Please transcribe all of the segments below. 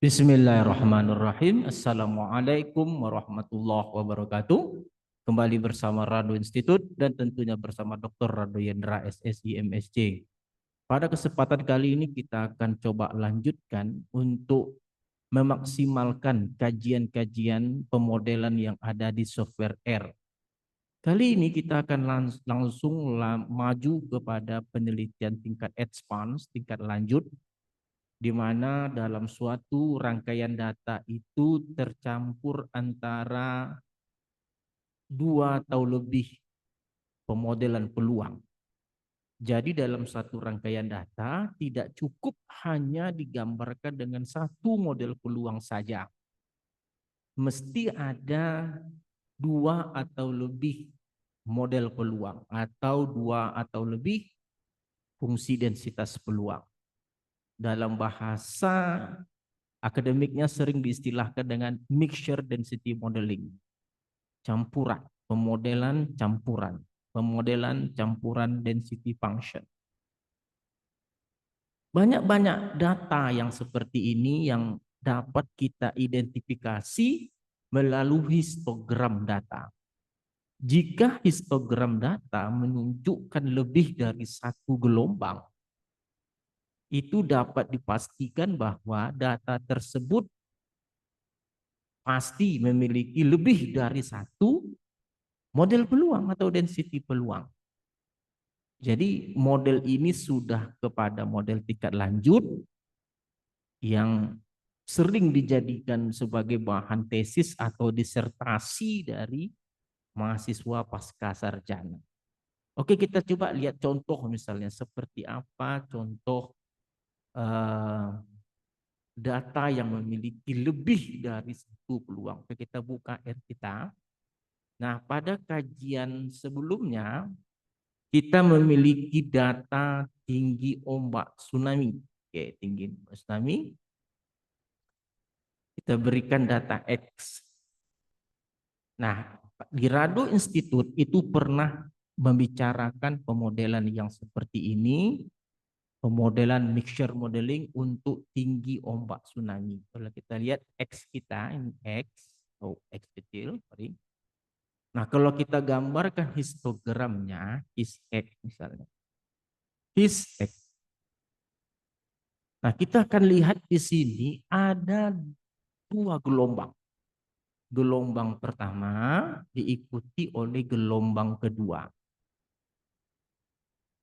Bismillahirrahmanirrahim. Assalamualaikum warahmatullahi wabarakatuh. Kembali bersama Rado Institute dan tentunya bersama Dr. Rado Yendra SSI MSc. Pada kesempatan kali ini kita akan coba lanjutkan untuk memaksimalkan kajian-kajian pemodelan yang ada di software R. Kali ini kita akan langsung maju kepada penelitian tingkat advance, tingkat lanjut, di mana dalam suatu rangkaian data itu tercampur antara dua atau lebih pemodelan peluang. Jadi dalam satu rangkaian data tidak cukup hanya digambarkan dengan satu model peluang saja. Mesti ada dua atau lebih model peluang atau dua atau lebih fungsi densitas peluang. Dalam bahasa akademiknya sering diistilahkan dengan mixture density modeling. Campuran, pemodelan campuran density function. Banyak-banyak data yang seperti ini yang dapat kita identifikasi melalui histogram data. Jika histogram data menunjukkan lebih dari satu gelombang, itu dapat dipastikan bahwa data tersebut pasti memiliki lebih dari satu model peluang atau density peluang. Jadi model ini sudah kepada model tingkat lanjut yang sering dijadikan sebagai bahan tesis atau disertasi dari mahasiswa pasca sarjana. Oke, kita coba lihat contoh misalnya seperti apa contoh data yang memiliki lebih dari satu peluang. Oke, kita buka R kita. Nah, pada kajian sebelumnya kita memiliki data tinggi ombak tsunami. Oke, tinggi tsunami. Kita berikan data X. Nah, di Rado Institute itu pernah membicarakan pemodelan yang seperti ini, pemodelan mixture modeling untuk tinggi ombak tsunami. Kalau kita lihat X kita, ini X, X kecil, sorry. Nah, kalau kita gambarkan histogramnya, his X misalnya. His X. Nah, kita akan lihat di sini ada dua gelombang. Gelombang pertama diikuti oleh gelombang kedua.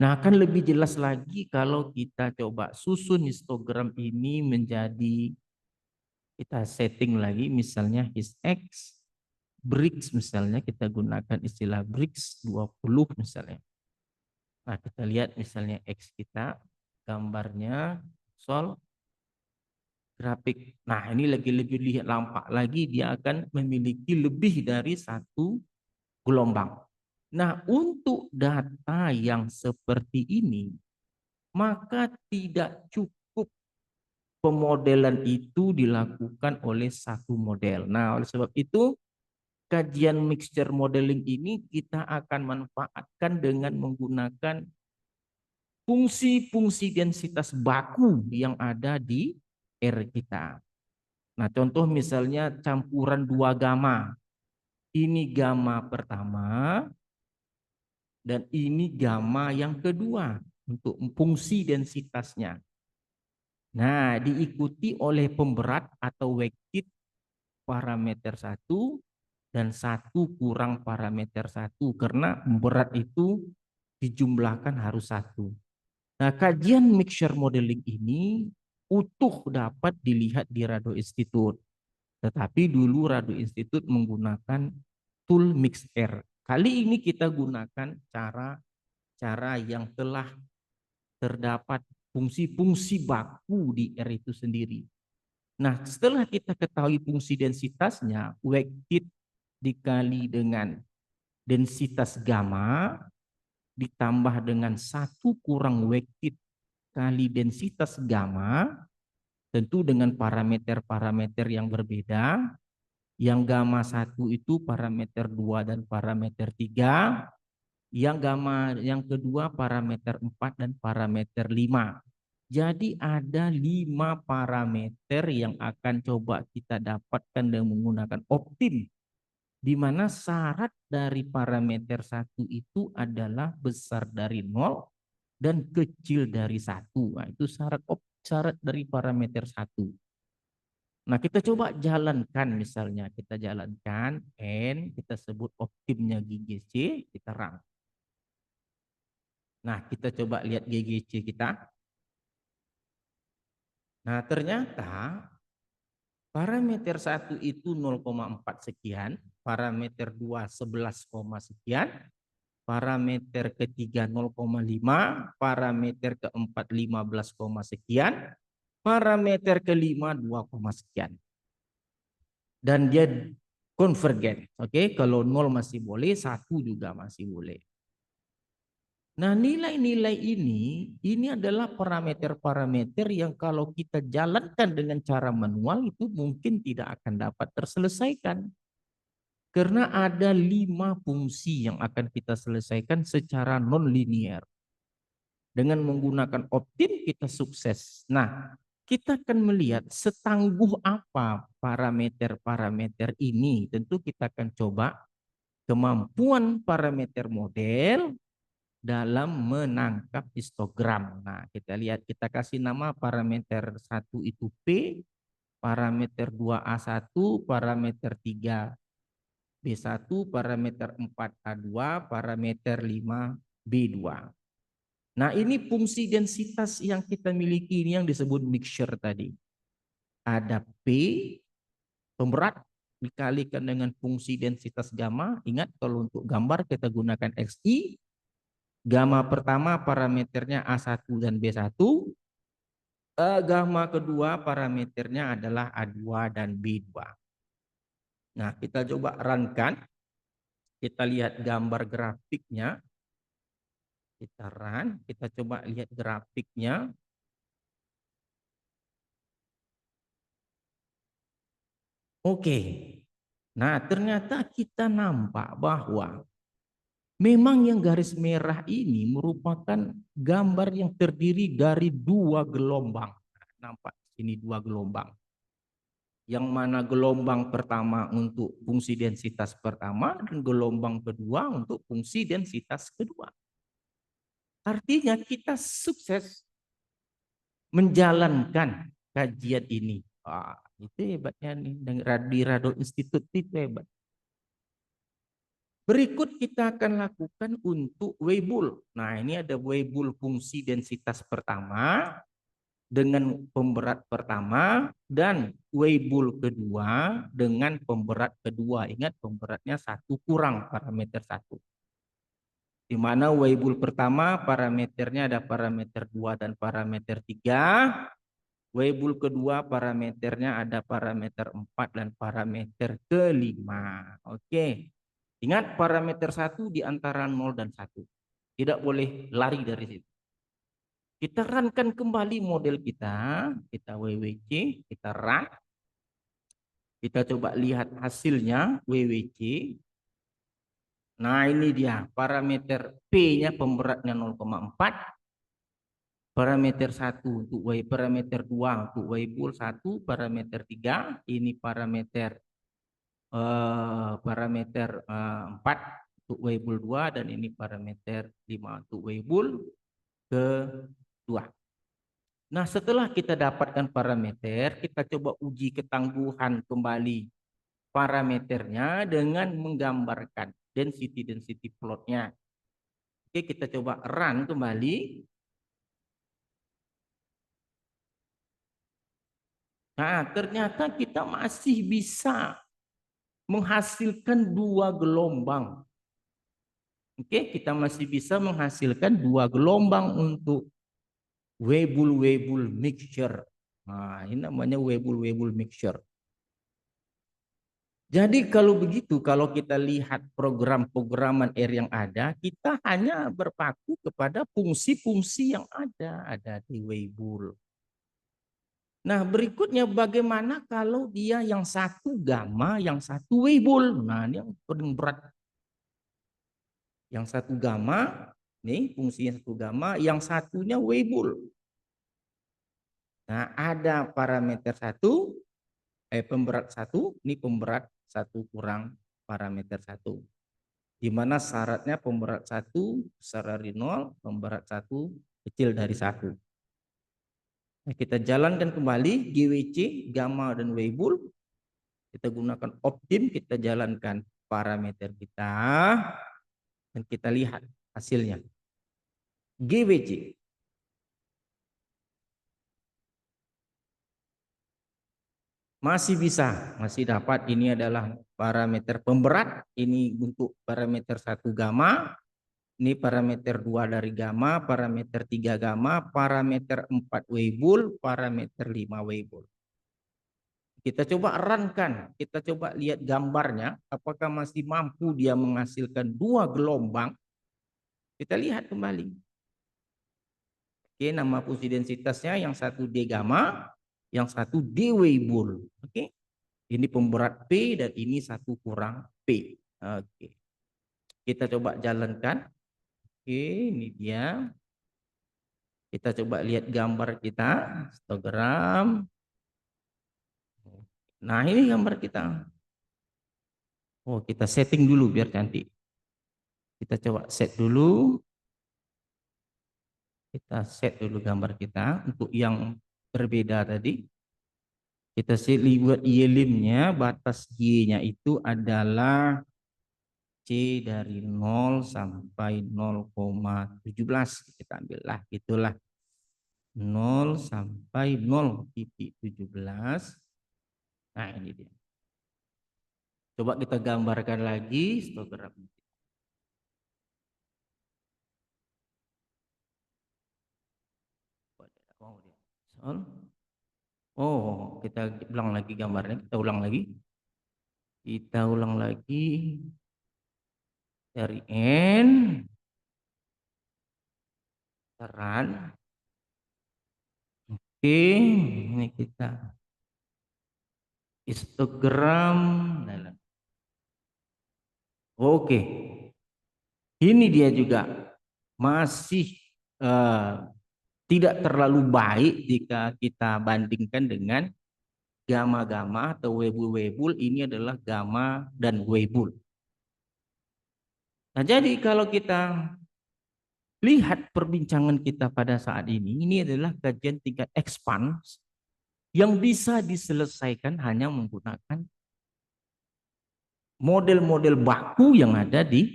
Nah, akan lebih jelas lagi kalau kita coba susun histogram ini menjadi, kita setting lagi misalnya his X, BRICS misalnya, kita gunakan istilah BRICS 20 misalnya. Nah, kita lihat misalnya X kita, gambarnya, sol, grafik. Nah, ini lebih lihat lampak lagi, dia akan memiliki lebih dari satu gelombang. Nah, untuk data yang seperti ini, maka tidak cukup pemodelan itu dilakukan oleh satu model. Nah, oleh sebab itu, kajian mixture modeling ini kita akan manfaatkan dengan menggunakan fungsi-fungsi densitas baku yang ada di R kita. Nah, contoh misalnya campuran dua gamma. Ini gamma pertama dan ini gamma yang kedua untuk fungsi densitasnya. Nah, diikuti oleh pemberat atau weighted parameter 1 dan 1 kurang parameter 1 karena berat itu dijumlahkan harus 1. Nah, kajian mixture modeling ini utuh dapat dilihat di Rado Institute. Tetapi dulu Rado Institute menggunakan tool MixR. Kali ini kita gunakan cara yang telah terdapat fungsi-fungsi baku di R itu sendiri. Nah, setelah kita ketahui fungsi densitasnya, weighted dikali dengan densitas gamma ditambah dengan 1 kurang weighted kali densitas gamma, tentu dengan parameter-parameter yang berbeda. Yang gamma 1 itu parameter 2 dan parameter 3. Yang gamma yang kedua parameter 4 dan parameter 5. Jadi ada 5 parameter yang akan coba kita dapatkan dengan menggunakan optim. Di mana syarat dari parameter satu itu adalah besar dari 0 dan kecil dari 1. Nah, itu syarat dari parameter satu. Nah, kita coba jalankan misalnya. Kita jalankan N, kita sebut optimnya GGC, kita run. Nah, kita coba lihat GGC kita. Nah, ternyata parameter 1 itu 0,4 sekian, parameter 2 11, sekian, parameter ketiga 0,5, parameter keempat 15, sekian, parameter kelima 2, sekian. Dan dia konvergen. Oke, kalau 0 masih boleh, 1 juga masih boleh. Nah, nilai-nilai ini adalah parameter-parameter yang kalau kita jalankan dengan cara manual itu mungkin tidak akan dapat terselesaikan. Karena ada 5 fungsi yang akan kita selesaikan secara non-linear. Dengan menggunakan optim kita sukses. Nah, kita akan melihat setangguh apa parameter-parameter ini. Tentu kita akan coba kemampuan parameter model dalam menangkap histogram. Nah, kita lihat, kita kasih nama parameter 1 itu P, parameter 2A1, parameter 3B1, parameter 4A2, parameter 5B2. Nah, ini fungsi densitas yang kita miliki ini yang disebut mixture tadi. Ada P, pemberat, dikalikan dengan fungsi densitas gamma. Ingat, kalau untuk gambar kita gunakan XI. Gamma pertama parameternya A1 dan B1. Gamma kedua parameternya adalah A2 dan B2. Nah, kita coba runkan. Kita lihat gambar grafiknya. Kita run, kita coba lihat grafiknya. Oke. Nah, ternyata kita nampak bahwa memang yang garis merah ini merupakan gambar yang terdiri dari 2 gelombang. Nampak ini 2 gelombang. Yang mana gelombang pertama untuk fungsi densitas pertama dan gelombang kedua untuk fungsi densitas kedua. Artinya kita sukses menjalankan kajian ini. Wah, itu hebatnya nih, di Rado Institute itu hebat. Berikut kita akan lakukan untuk Weibull. Nah, ini ada Weibull fungsi densitas pertama dengan pemberat pertama dan Weibull kedua dengan pemberat kedua. Ingat, pemberatnya 1 kurang parameter 1. Di mana Weibull pertama parameternya ada parameter 2 dan parameter 3. Weibull kedua parameternya ada parameter 4 dan parameter kelima. Oke. Ingat, parameter 1 di antara 0 dan 1. Tidak boleh lari dari situ. Kita runkan kembali model kita. Kita WWC, kita run. Kita coba lihat hasilnya WWC. Nah, ini dia parameter P-nya pemberatnya 0,4. Parameter 1 untuk parameter 2 untuk Weibull 1, parameter 3 ini parameter 4 untuk Weibull 2 dan ini parameter 5 untuk Weibull kedua. Nah, setelah kita dapatkan parameter, kita coba uji ketangguhan kembali parameternya dengan menggambarkan density plotnya. Oke, kita coba run kembali. Nah, ternyata kita masih bisa menghasilkan 2 gelombang. Oke, kita masih bisa menghasilkan 2 gelombang untuk Weibull mixture. Nah, ini namanya Weibull mixture. Jadi kalau begitu, kalau kita lihat program-programan R yang ada, kita hanya berpaku kepada fungsi-fungsi yang ada di Weibull. Nah, berikutnya bagaimana kalau dia yang satu gamma, yang satu Weibull. Nah, ini yang paling berat. Yang satu gamma, nih fungsinya satu gamma, yang satunya Weibull. Nah, ada parameter 1, pemberat 1, ini pemberat 1 kurang parameter 1. Di mana syaratnya pemberat 1 besar dari 0, pemberat 1 kecil dari 1. Nah, kita jalankan kembali GWC, gamma dan Weibull. Kita gunakan optim, kita jalankan parameter kita dan kita lihat hasilnya. GWC masih bisa, masih dapat. Ini adalah parameter pemberat, ini untuk parameter 1 gamma, ini parameter 2 dari gamma, parameter 3 gamma, parameter 4 Weibull, parameter 5 Weibull. Kita coba runkan, kita coba lihat gambarnya, apakah masih mampu dia menghasilkan 2 gelombang. Kita lihat kembali. Oke, nama fusi densitasnya yang satu D gamma, yang satu D Weibull. Oke. Ini pemberat P dan ini 1 kurang P. Oke. Kita coba jalankan. Oke, ini dia. Kita coba lihat gambar kita, histogram. Nah, ini gambar kita. Oh, kita setting dulu biar cantik. Kita coba set dulu. Kita set dulu gambar kita untuk yang berbeda tadi. Kita set buat Y-limnya, batas Y-nya itu adalah C dari 0 sampai 0,17. Kita ambillah, itulah 0 sampai 0,17. Nah, ini dia. Coba kita gambarkan lagi histogram. Oh, kita ulang lagi gambarnya. Kita ulang lagi. Kita ulang lagi dari N. Teran. Oke, ini kita histogram. Oke, ini dia juga masih tidak terlalu baik jika kita bandingkan dengan gamma-gamma atau Weibull. Ini adalah gamma dan Weibull. Nah, jadi kalau kita lihat perbincangan kita pada saat ini adalah kajian tingkat expand yang bisa diselesaikan hanya menggunakan model-model baku yang ada di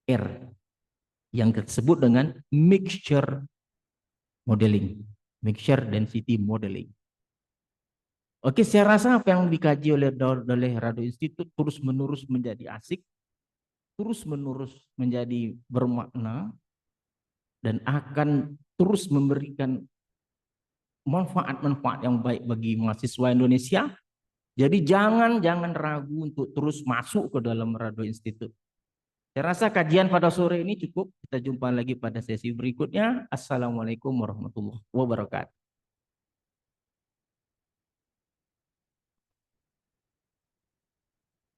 R, yang disebut dengan mixture modeling, mixture density modeling. Oke, saya rasa apa yang dikaji oleh Radio Institute terus-menerus menjadi asik, terus-menerus menjadi bermakna, dan akan terus memberikan manfaat-manfaat yang baik bagi mahasiswa Indonesia. Jadi jangan ragu untuk terus masuk ke dalam Radio Institute. Saya rasa kajian pada sore ini cukup. Kita jumpa lagi pada sesi berikutnya. Assalamualaikum warahmatullahi wabarakatuh.